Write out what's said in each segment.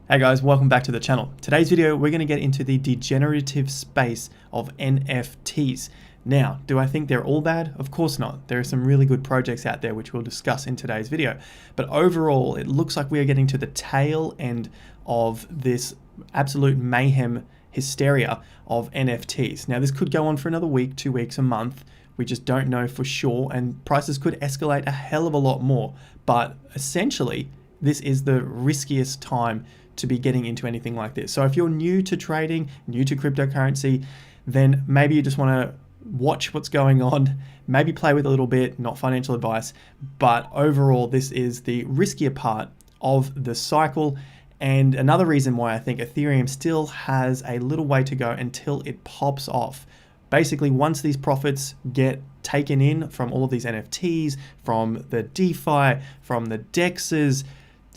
Hey guys, welcome back to the channel. Today's video, we're going to get into the degenerative space of NFTs. Now, do I think they're all bad? Of course not. There are some really good projects out there which we'll discuss in today's video. But overall, it looks like we are getting to the tail end of this absolute mayhem hysteria of NFTs. Now, this could go on for another week, 2 weeks, a month. We just don't know for sure, and prices could escalate a hell of a lot more. But essentially, this is the riskiest time to be getting into anything like this. So if you're new to trading, new to cryptocurrency, then maybe you just want to watch what's going on, maybe play with a little bit, not financial advice, but overall this is the riskier part of the cycle. And another reason why I think Ethereum still has a little way to go until it pops off. Basically, once these profits get taken in from all of these NFTs, from the DeFi, from the DEXs,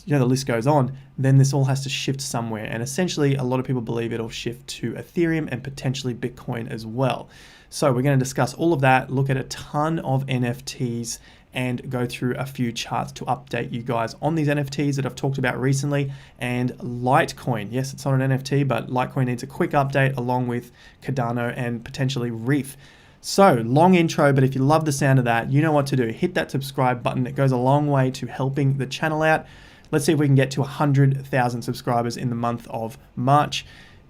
the list goes on, then this all has to shift somewhere. And essentially, a lot of people believe it'll shift to Ethereum and potentially Bitcoin as well. So we're going to discuss all of that, look at a ton of NFTs, and go through a few charts to update you guys on these NFTs that I've talked about recently. And Litecoin, yes, it's not an NFT, but Litecoin needs a quick update along with Cardano and potentially Reef. So, long intro, but if you love the sound of that, you know what to do. Hit that subscribe button. It goes a long way to helping the channel out. Let's see if we can get to 100,000 subscribers in the month of March.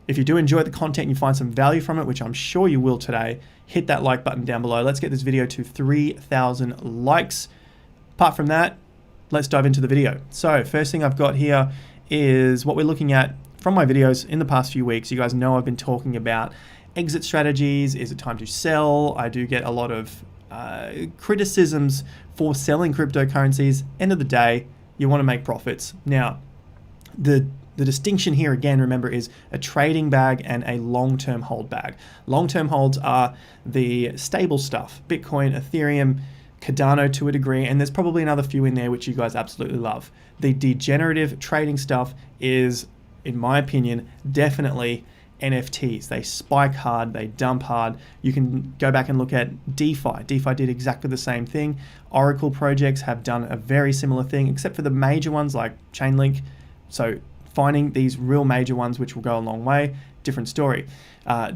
If you do enjoy the content and you find some value from it, which I'm sure you will today, hit that like button down below. Let's get this video to 3,000 likes. Apart from that, let's dive into the video. So first thing I've got here is what we're looking at from my videos in the past few weeks. You guys know I've been talking about exit strategies. Is it time to sell? I do get a lot of criticisms for selling cryptocurrencies. End of the day, you want to make profits. Now, the distinction here again, remember, is a trading bag and a long-term hold bag. Long-term holds are the stable stuff, Bitcoin, Ethereum, Cardano to a degree, and there's probably another few in there which you guys absolutely love. The degenerative trading stuff is, in my opinion, definitely NFTs. They spike hard, they dump hard. You can go back and look at DeFi. DeFi did exactly the same thing. Oracle projects have done a very similar thing, except for the major ones like Chainlink. So finding these real major ones, which will go a long way, different story.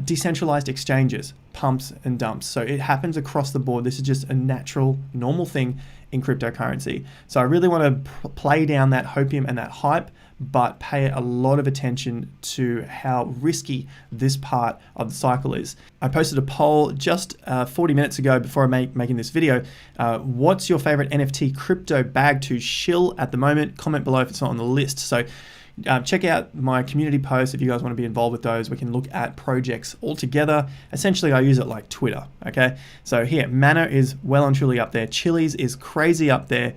Decentralized exchanges, pumps and dumps. So it happens across the board. This is just a natural, normal thing in cryptocurrency. So I really want to play down that hopium and that hype, but pay a lot of attention to how risky this part of the cycle is. I posted a poll just 40 minutes ago before making this video. What's your favorite NFT crypto bag to shill at the moment? Comment below if it's not on the list. So check out my community posts if you guys want to be involved with those. We can look at projects all together. Essentially, I use it like Twitter, okay? So here, Mana is well and truly up there. Chiliz is crazy up there.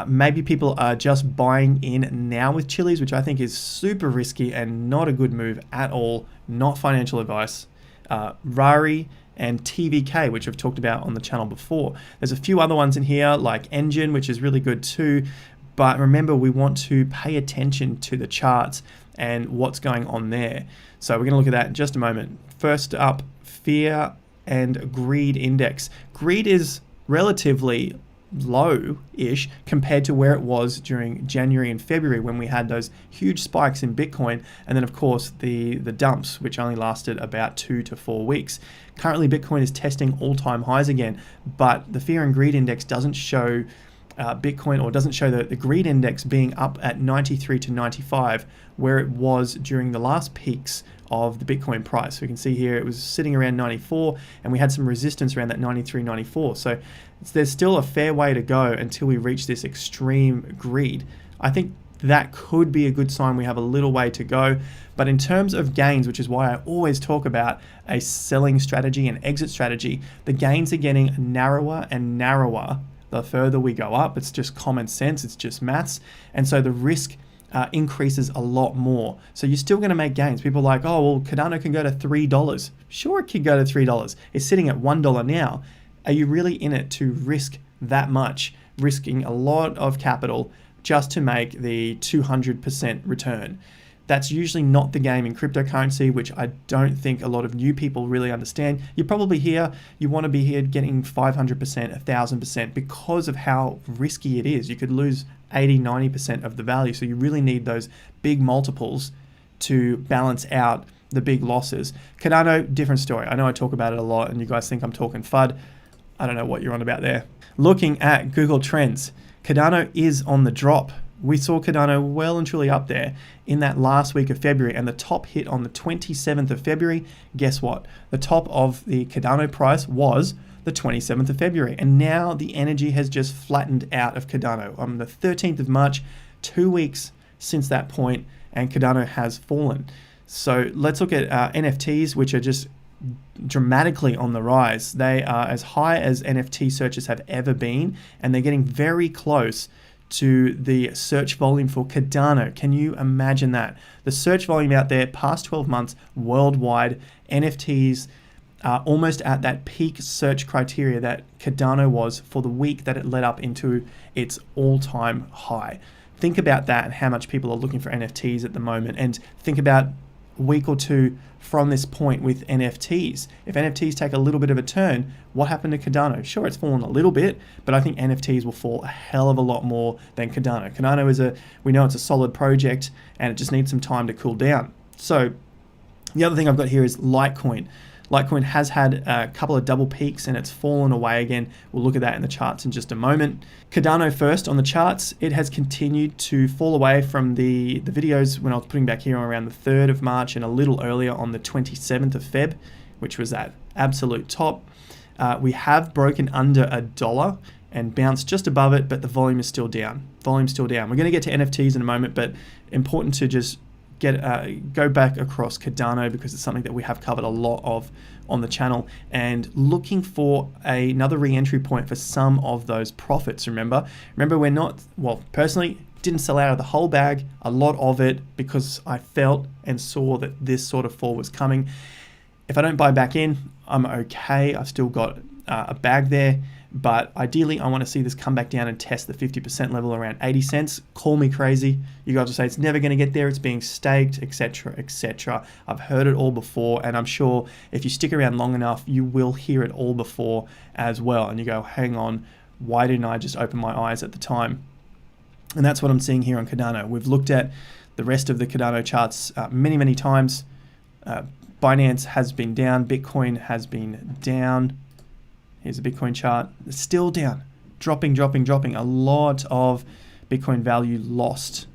Maybe people are just buying in now with Chiliz, which I think is super risky and not a good move at all. Not financial advice. Rari and TVK, which I've talked about on the channel before. There's a few other ones in here like Engine, which is really good too. But remember, we want to pay attention to the charts and what's going on there. So we're going to look at that in just a moment. First up, Fear and Greed Index. Greed is relatively low-ish compared to where it was during January and February when we had those huge spikes in Bitcoin, and then of course the dumps, which only lasted about 2 to 4 weeks. Currently Bitcoin is testing all-time highs again, but the Fear and Greed Index doesn't show Bitcoin, or doesn't show the greed index being up at 93 to 95 where it was during the last peaks of the Bitcoin price. So you can see here it was sitting around 94 and we had some resistance around that 93, 94. So there's still a fair way to go until we reach this extreme greed. I think that could be a good sign we have a little way to go. But in terms of gains, which is why I always talk about a selling strategy and exit strategy, the gains are getting narrower and narrower the further we go up. It's just common sense, it's just maths. And so the risk increases a lot more. So you're still gonna make gains. People are like, oh, well, Cardano can go to $3. Sure, it can go to $3. It's sitting at $1 now. Are you really in it to risk that much, risking a lot of capital just to make the 200% return? That's usually not the game in cryptocurrency, which I don't think a lot of new people really understand. You're probably here, you want to be here getting 500%, 1,000% because of how risky it is. You could lose 80, 90% of the value. So you really need those big multiples to balance out the big losses. Cardano, different story. I know I talk about it a lot and you guys think I'm talking FUD. I don't know what you're on about there. Looking at Google Trends, Cardano is on the drop. We saw Cardano well and truly up there in that last week of February, and the top hit on the 27th of February. Guess what? The top of the Cardano price was the 27th of February, and now the energy has just flattened out of Cardano. On the 13th of March, 2 weeks since that point, and Cardano has fallen. So let's look at NFTs, which are just dramatically on the rise. They are as high as NFT searches have ever been, and they're getting very close to the search volume for Cardano. Can you imagine that? The search volume out there past 12 months worldwide, NFTs are almost at that peak search criteria that Cardano was for the week that it led up into its all-time high. Think about that and how much people are looking for NFTs at the moment, and think about a week or two from this point with NFTs. If NFTs take a little bit of a turn, what happened to Cardano? Sure, it's fallen a little bit, but I think NFTs will fall a hell of a lot more than Cardano. Cardano we know it's a solid project and it just needs some time to cool down. So the other thing I've got here is Litecoin. Litecoin has had a couple of double peaks and it's fallen away again. We'll look at that in the charts in just a moment. Cardano first on the charts, it has continued to fall away from the videos when I was putting back here around the 3rd of March and a little earlier on the 27th of Feb, which was that absolute top. We have broken under $1 and bounced just above it, but the volume is still down. Volume's still down. We're going to get to NFTs in a moment, but important to just go back across Cardano because it's something that we have covered a lot of on the channel, and looking for another re-entry point for some of those profits. Remember we're not, well, personally didn't sell out of the whole bag, a lot of it, because I felt and saw that this sort of fall was coming. If I don't buy back in, I'm okay. I've still got a bag there, but ideally I want to see this come back down and test the 50% level around 80 cents. Call me crazy. You guys will say it's never going to get there, it's being staked, etc., etc. I've heard it all before, and I'm sure if you stick around long enough, you will hear it all before as well. And you go, hang on, why didn't I just open my eyes at the time? And that's what I'm seeing here on Cardano. We've looked at the rest of the Cardano charts many times. Binance has been down, Bitcoin has been down. Here's a Bitcoin chart. It's still down, dropping. A lot of Bitcoin value lost.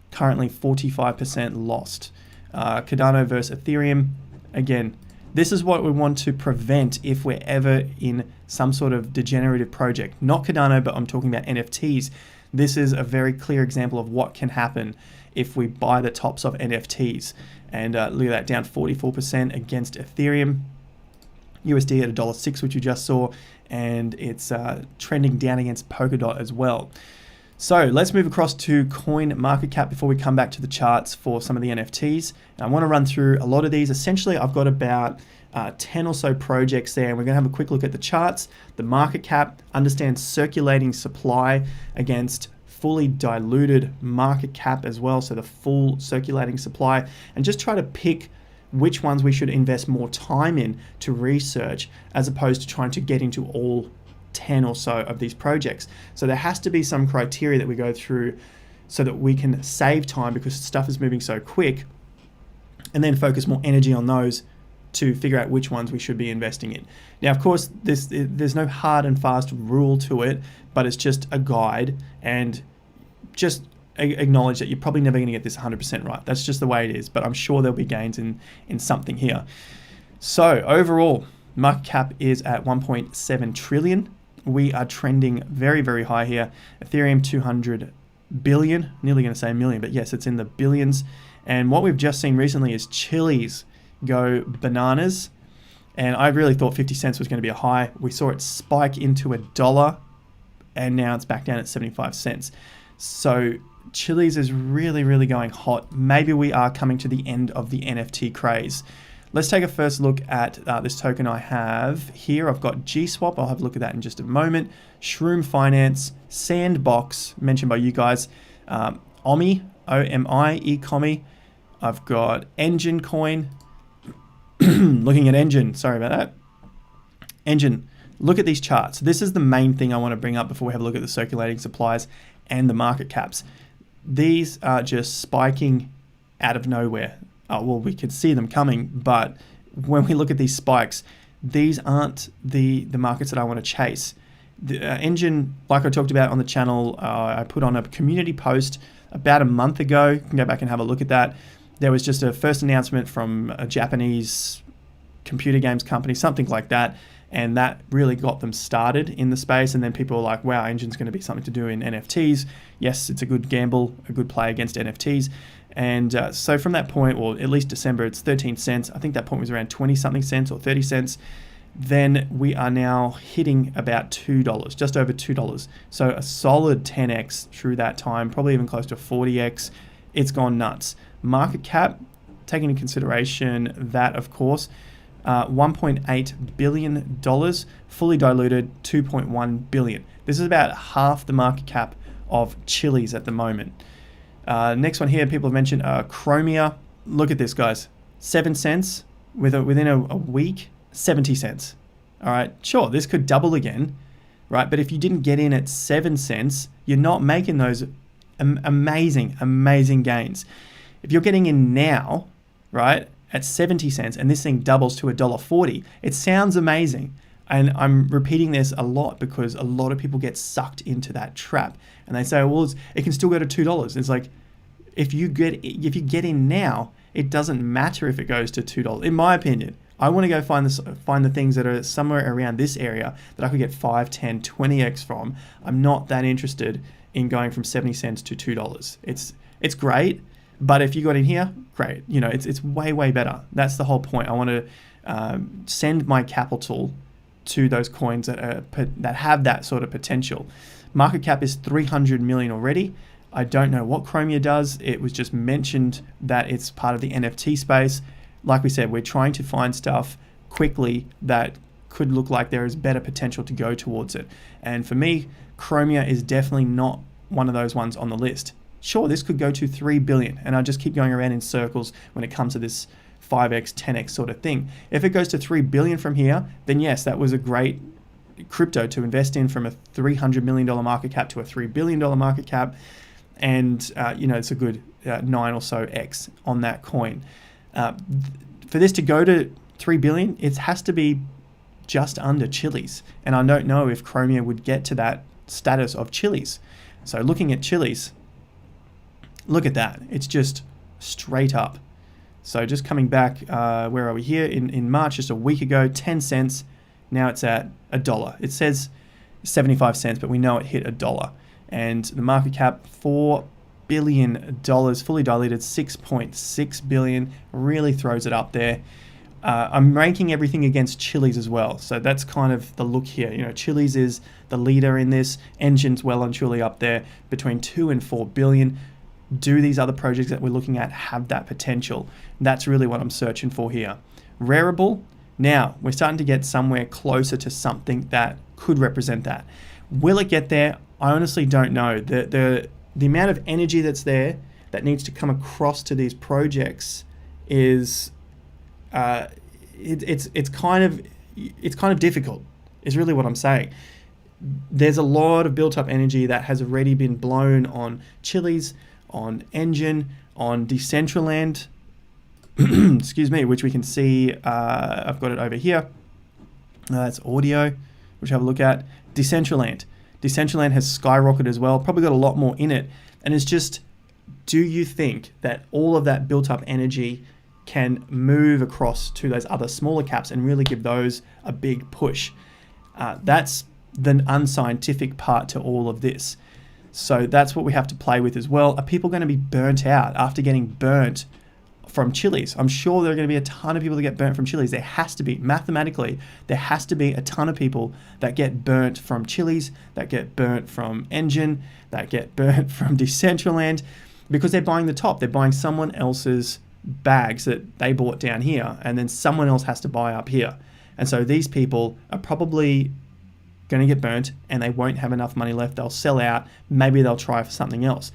Currently 45% lost. Cardano versus Ethereum. Again, this is what we want to prevent if we're ever in some sort of degenerative project. Not Cardano, but I'm talking about NFTs. This is a very clear example of what can happen if we buy the tops of NFTs. And look at that, down 44% against Ethereum. USD at $1.06, which you just saw, and it's trending down against Polkadot as well. So let's move across to coin market cap before we come back to the charts for some of the NFTs. And I want to run through a lot of these. Essentially, I've got about 10 or so projects there, and we're going to have a quick look at the charts, the market cap, understand circulating supply against fully diluted market cap as well, so the full circulating supply, and just try to pick which ones we should invest more time in to research as opposed to trying to get into all 10 or so of these projects. So there has to be some criteria that we go through so that we can save time because stuff is moving so quick, and then focus more energy on those to figure out which ones we should be investing in. Now, of course, there's no hard and fast rule to it, but it's just a guide, and just acknowledge that you're probably never going to get this 100% right. That's just the way it is, but I'm sure there'll be gains in something here. So overall, market cap is at 1.7 trillion. We are trending very high here. Ethereum 200 billion, nearly going to say a million, but yes, it's in the billions. And what we've just seen recently is Chili's go bananas, and I really thought 50 cents was going to be a high. We saw it spike into $1, and now it's back down at 75 cents. So Chili's is really going hot. Maybe we are coming to the end of the NFT craze. Let's take a first look at this token I have here. I've got GSwap. I'll have a look at that in just a moment. Shroom Finance, Sandbox, mentioned by you guys. OMI, O-M-I, Ecomi. I've got Engine Coin. Looking at Engine, sorry about that. Engine, look at these charts. This is the main thing I want to bring up before we have a look at the circulating supplies and the market caps. These are just spiking out of nowhere. Well, we could see them coming, but when we look at these spikes, these aren't the markets that I want to chase. The engine, like I talked about on the channel, I put on a community post about a month ago. You can go back and have a look at that. There was just a first announcement from a Japanese computer games company, something like that, and that really got them started in the space. And then people were like, wow, Engine's going to be something to do in NFTs. Yes, it's a good gamble, a good play against NFTs. And so from that point, or at least December, it's 13 cents. I think that point was around 20 something cents or 30 cents. Then we are now hitting about $2, just over $2. So a solid 10x through that time, probably even close to 40x. It's gone nuts. Market cap, taking into consideration that, of course, $1.8 billion, fully diluted $2.1 billion. This is about half the market cap of Chiliz at the moment. Next one here, people have mentioned Chromia. Look at this, guys. 7 cents within a week, 70 cents. All right, sure, this could double again, right? But if you didn't get in at 7 cents, you're not making those amazing gains. If you're getting in now, right, at 70 cents and this thing doubles to $1.40, it sounds amazing. And I'm repeating this a lot because a lot of people get sucked into that trap and they say, well, it can still go to $2. It's like, if you get in now, it doesn't matter if it goes to $2. In my opinion, I want to go find the things that are somewhere around this area that I could get 5, 10, 20x from. I'm not that interested in going from 70 cents to $2. It's great, but if you got in here, great. You know, it's way better. That's the whole point. I want to send my capital to those coins that have that sort of potential. Market cap is 300 million already. I don't know what Chromia does. It was just mentioned that it's part of the NFT space. Like we said, we're trying to find stuff quickly that could look like there is better potential to go towards it. And for me, Chromia is definitely not one of those ones on the list. Sure, this could go to 3 billion, and I just keep going around in circles when it comes to this 5x, 10x sort of thing. If it goes to 3 billion from here, then yes, that was a great crypto to invest in, from a $300 million market cap to a $3 billion market cap. And, it's a good 9 or so X on that coin. For this to go to 3 billion, it has to be just under Chiliz. And I don't know if Chromia would get to that status of Chiliz. So looking at Chiliz, look at that. It's just straight up. So just coming back, where are we here? In March, just a week ago, 10 cents. Now it's at $1. It says 75 cents, but we know it hit $1. And the market cap, $4 billion, fully diluted, 6.6 billion, really throws it up there. I'm ranking everything against Chiliz as well. So that's kind of the look here. Chiliz is the leader in this. Engine's well and truly up there, between 2 and 4 billion. Do these other projects that we're looking at have that potential? That's really what I'm searching for here. Rarible, now we're starting to get somewhere closer to something that could represent that. Will it get there? I honestly don't know. The amount of energy that's there that needs to come across to these projects is it's kind of difficult, is really what I'm saying. There's a lot of built up energy that has already been blown on Chiliz, on Engine, on Decentraland, excuse me, which we can see, I've got it over here. That's audio, which have a look at. Decentraland has skyrocketed as well, probably got a lot more in it. And it's just, do you think that all of that built up energy can move across to those other smaller caps and really give those a big push? That's the unscientific part to all of this. So that's what we have to play with as well. Are people going to be burnt out after getting burnt from Chiliz? I'm sure there are going to be a ton of people that get burnt from Chiliz. There has to be, mathematically, there has to be a ton of people that get burnt from Chiliz, that get burnt from Engine, that get burnt from Decentraland, because they're buying the top. They're buying someone else's bags that they bought down here, and then someone else has to buy up here. And so these people are probably going to get burnt, and they won't have enough money left. They'll sell out. Maybe they'll try for something else.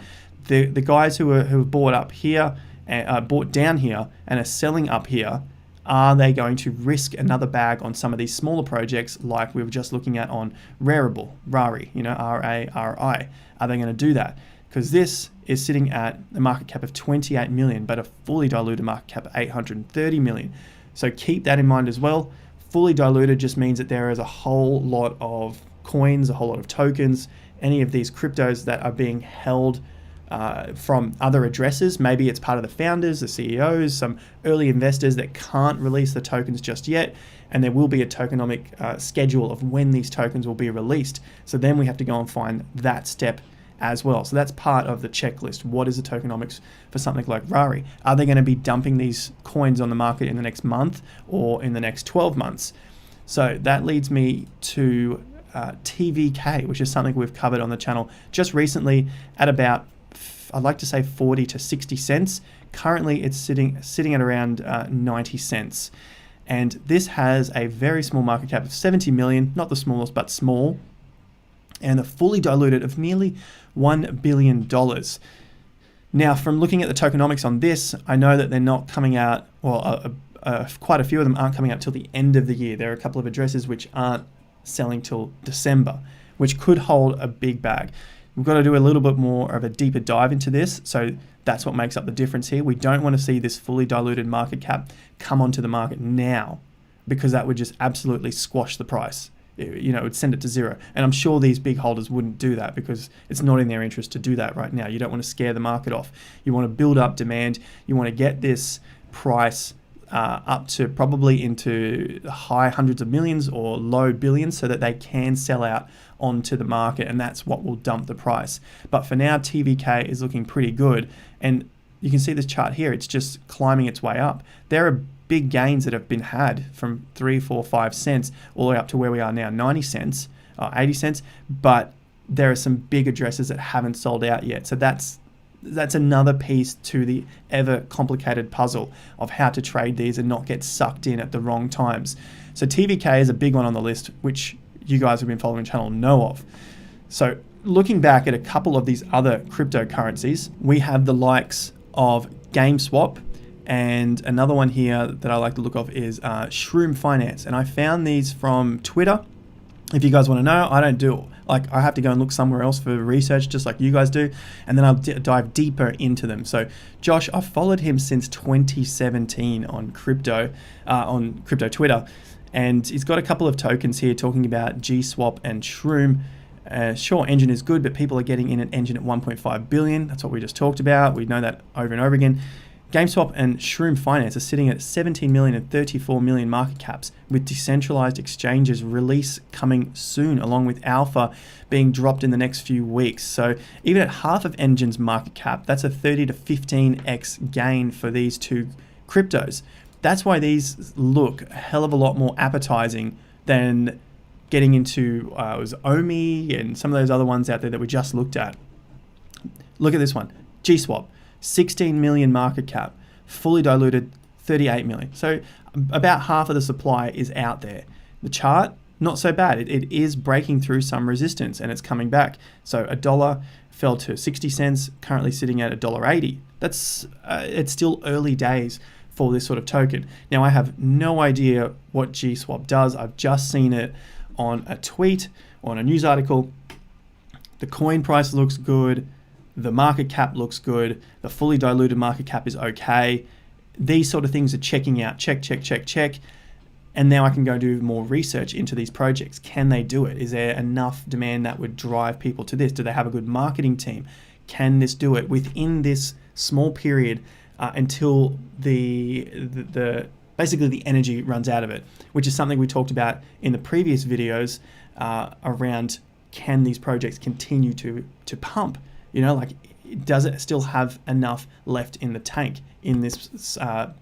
The guys who have bought up here, bought down here, and are selling up here, Are they going to risk another bag on some of these smaller projects like we were just looking at on Rari, R-A-R-I? Are they going to do that? Because this is sitting at a market cap of 28 million, but a fully diluted market cap of 830 million. So keep that in mind as well. Fully diluted just means that there is a whole lot of coins, a whole lot of tokens, any of these cryptos that are being held from other addresses. Maybe it's part of the founders, the CEOs, some early investors that can't release the tokens just yet. And there will be a tokenomic schedule of when these tokens will be released. So then we have to go and find that step as well. So that's part of the checklist. What is the tokenomics for something like Rari? Are they going to be dumping these coins on the market in the next month or in the next 12 months? So that leads me to TVK, which is something we've covered on the channel just recently at about, I'd like to say 40 to 60 cents. Currently it's sitting at around 90 cents. And this has a very small market cap of 70 million, not the smallest, but small, and a fully diluted of nearly $1 billion. Now, from looking at the tokenomics on this, I know that they're not coming out, well, quite a few of them aren't coming out till the end of the year. There are a couple of addresses which aren't selling till December, which could hold a big bag. We've got to do a little bit more of a deeper dive into this. So that's what makes up the difference here. We don't want to see this fully diluted market cap come onto the market now, because that would just absolutely squash the price. It would send it to zero. And I'm sure these big holders wouldn't do that because it's not in their interest to do that right now. You don't want to scare the market off. You want to build up demand. You want to get this price up to probably into the high hundreds of millions or low billions so that they can sell out onto the market, and that's what will dump the price. But for now, TVK is looking pretty good, and you can see this chart here. It's just climbing its way up. There are big gains that have been had from 3, 4, 5 cents all the way up to where we are now, 90 cents, 80 cents, but there are some big addresses that haven't sold out yet. So that's another piece to the ever complicated puzzle of how to trade these and not get sucked in at the wrong times. So TVK is a big one on the list, which you guys who've been following the channel know of. So looking back at a couple of these other cryptocurrencies, we have the likes of GameSwap, and another one here that I like to look of is Shroom Finance. And I found these from Twitter. If you guys want to know, I don't do, I have to go and look somewhere else for research, just like you guys do, and then I'll dive deeper into them. So Josh, I've followed him since 2017 on crypto Twitter, and he's got a couple of tokens here talking about GSwap and Shroom. Sure, Engine is good, but people are getting in an Engine at 1.5 billion. That's what we just talked about. We know that over and over again. GameSwap and Shroom Finance are sitting at 17 million and 34 million market caps, with decentralized exchanges release coming soon, along with alpha being dropped in the next few weeks. So even at half of Engine's market cap, that's a 30 to 15x gain for these two cryptos. That's why these look a hell of a lot more appetizing than getting into it was Omi and some of those other ones out there that we just looked at. Look at this one, GSwap. 16 million market cap, fully diluted 38 million. So about half of the supply is out there. The chart, not so bad. It is breaking through some resistance and it's coming back. So $1 fell to 60 cents, currently sitting at $1.80. That's it's still early days for this sort of token. Now I have no idea what GSwap does. I've just seen it on a tweet or on a news article. The coin price looks good. The market cap looks good. The fully diluted market cap is okay. These sort of things are checking out. Check, check, check, check. And now I can go do more research into these projects. Can they do it? Is there enough demand that would drive people to this? Do they have a good marketing team? Can this do it within this small period until basically the energy runs out of it, which is something we talked about in the previous videos around, can these projects continue to pump? Does it still have enough left in the tank in this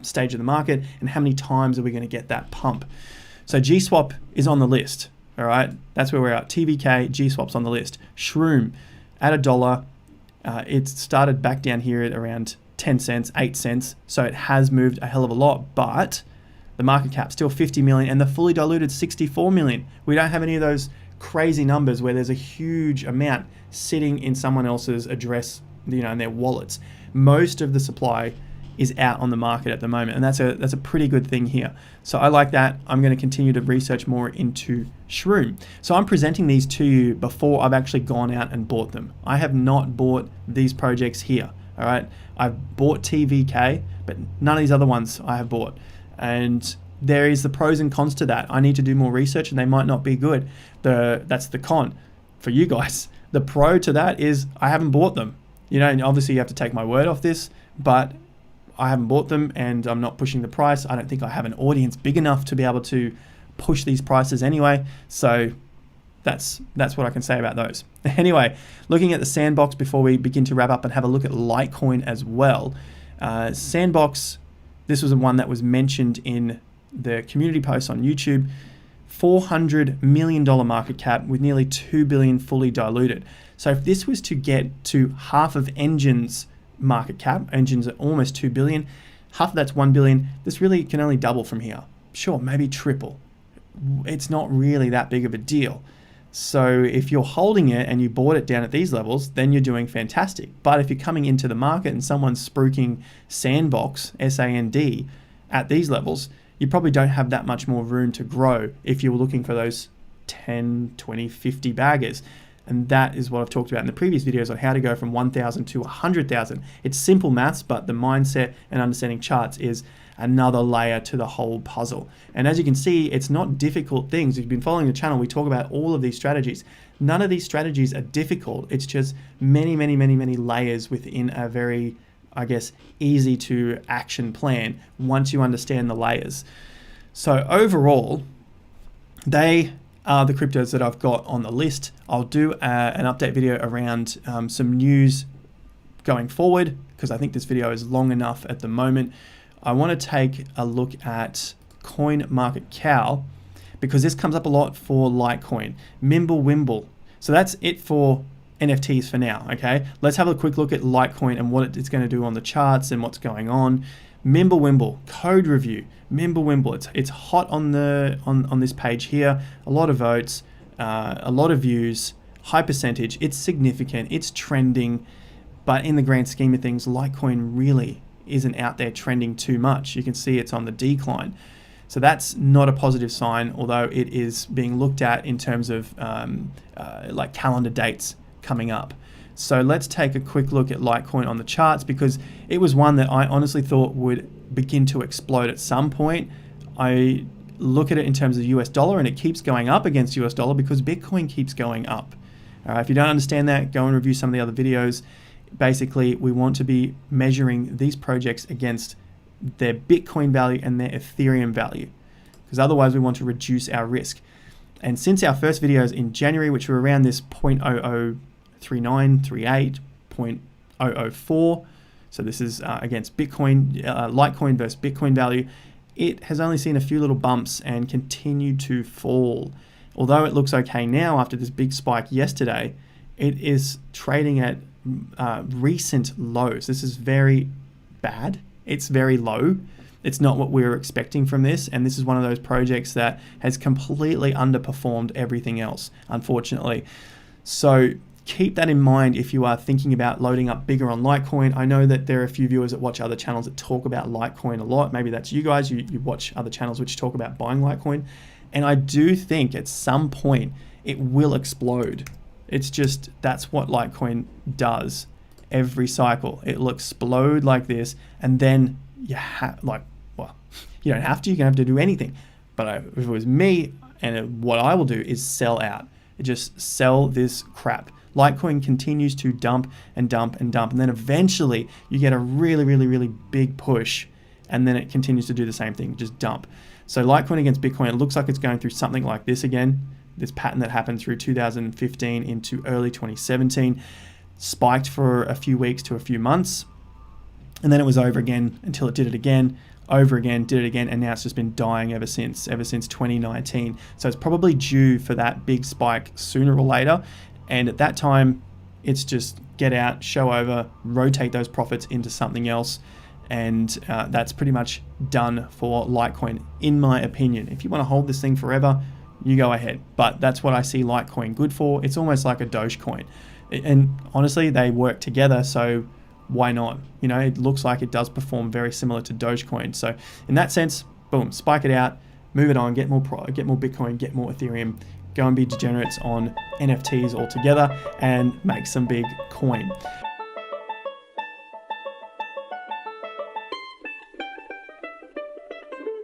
stage of the market? And how many times are we going to get that pump? So GSwap is on the list. All right, that's where we're at. TVK, GSwap's on the list. Shroom at $1. It started back down here at around 10 cents, 8 cents. So it has moved a hell of a lot, but the market cap still 50 million and the fully diluted 64 million. We don't have any of those crazy numbers where there's a huge amount sitting in someone else's address, in their wallets. Most of the supply is out on the market at the moment, and that's a pretty good thing here. So I like that. I'm going to continue to research more into Shroom. So I'm presenting these to you before I've actually gone out and bought them. I have not bought these projects here. All right, I've bought TVK, but none of these other ones I have bought, and there is the pros and cons to that. I need to do more research, and they might not be good. That's the con for you guys. The pro to that is I haven't bought them. You know, and obviously you have to take my word off this, but I haven't bought them, and I'm not pushing the price. I don't think I have an audience big enough to be able to push these prices anyway. So that's what I can say about those. Anyway, looking at the sandbox before we begin to wrap up and have a look at Litecoin as well. Sandbox, this was the one that was mentioned in the community post on YouTube. $400 million market cap with nearly 2 billion fully diluted. So if this was to get to half of Engine's market cap, Engine's at almost 2 billion, half of that's 1 billion, this really can only double from here. Sure, maybe triple. It's not really that big of a deal. So if you're holding it and you bought it down at these levels, then you're doing fantastic. But if you're coming into the market and someone's spruiking Sandbox, S-A-N-D, at these levels, you probably don't have that much more room to grow if you were looking for those 10, 20, 50 baggers. And that is what I've talked about in the previous videos on how to go from 1,000 to 100,000. It's simple maths, but the mindset and understanding charts is another layer to the whole puzzle. And as you can see, it's not difficult things. If you've been following the channel, we talk about all of these strategies. None of these strategies are difficult. It's just many, many, many, many layers within a very, I guess, easy to action plan once you understand the layers. So overall, they are the cryptos that I've got on the list. I'll do an update video around some news going forward, because I think this video is long enough at the moment. I want to take a look at CoinMarketCal, because this comes up a lot for Litecoin. Mimblewimble. So that's it for NFTs for now, okay? Let's have a quick look at Litecoin and what it's going to do on the charts and what's going on. Mimblewimble, code review. Mimblewimble, it's hot on this page here. A lot of votes, a lot of views, high percentage. It's significant, it's trending, but in the grand scheme of things, Litecoin really isn't out there trending too much. You can see it's on the decline. So that's not a positive sign, although it is being looked at in terms of like calendar dates coming up. So let's take a quick look at Litecoin on the charts, because it was one that I honestly thought would begin to explode at some point. I look at it in terms of US dollar, and it keeps going up against US dollar because Bitcoin keeps going up. If you don't understand that, go and review some of the other videos. Basically, we want to be measuring these projects against their Bitcoin value and their Ethereum value, because otherwise we want to reduce our risk. And since our first videos in January, which were around this 0.003938, 0.004, so this is against Bitcoin, Litecoin versus Bitcoin value, it has only seen a few little bumps and continued to fall. Although it looks okay now after this big spike yesterday, it is trading at recent lows. This is very bad. It's very low. It's not what we were expecting from this, and this is one of those projects that has completely underperformed everything else, unfortunately. So keep that in mind if you are thinking about loading up bigger on Litecoin. I know that there are a few viewers that watch other channels that talk about Litecoin a lot. Maybe that's you guys. You watch other channels which talk about buying Litecoin. And I do think at some point it will explode. It's just, that's what Litecoin does every cycle. It will explode like this, and then you have, like, well, you don't have to, you can have to do anything. But if it was me, and what I will do is sell out. Just sell this crap. Litecoin continues to dump and dump and dump, and then eventually you get a really, really, really big push, and then it continues to do the same thing, just dump. So Litecoin against Bitcoin, it looks like it's going through something like this again. This pattern that happened through 2015 into early 2017, spiked for a few weeks to a few months, and then it was over again until it did it again, over again, did it again, and now it's just been dying ever since 2019. So it's probably due for that big spike sooner or later, and at that time, it's just get out, show over, rotate those profits into something else, and that's pretty much done for Litecoin, in my opinion. If you want to hold this thing forever, you go ahead, but that's what I see Litecoin good for. It's almost like a Dogecoin, and honestly, they work together. So why not? You know, it looks like it does perform very similar to Dogecoin. So in that sense, boom, spike it out, move it on, get more Bitcoin, get more Ethereum, go and be degenerates on NFTs altogether and make some big coin.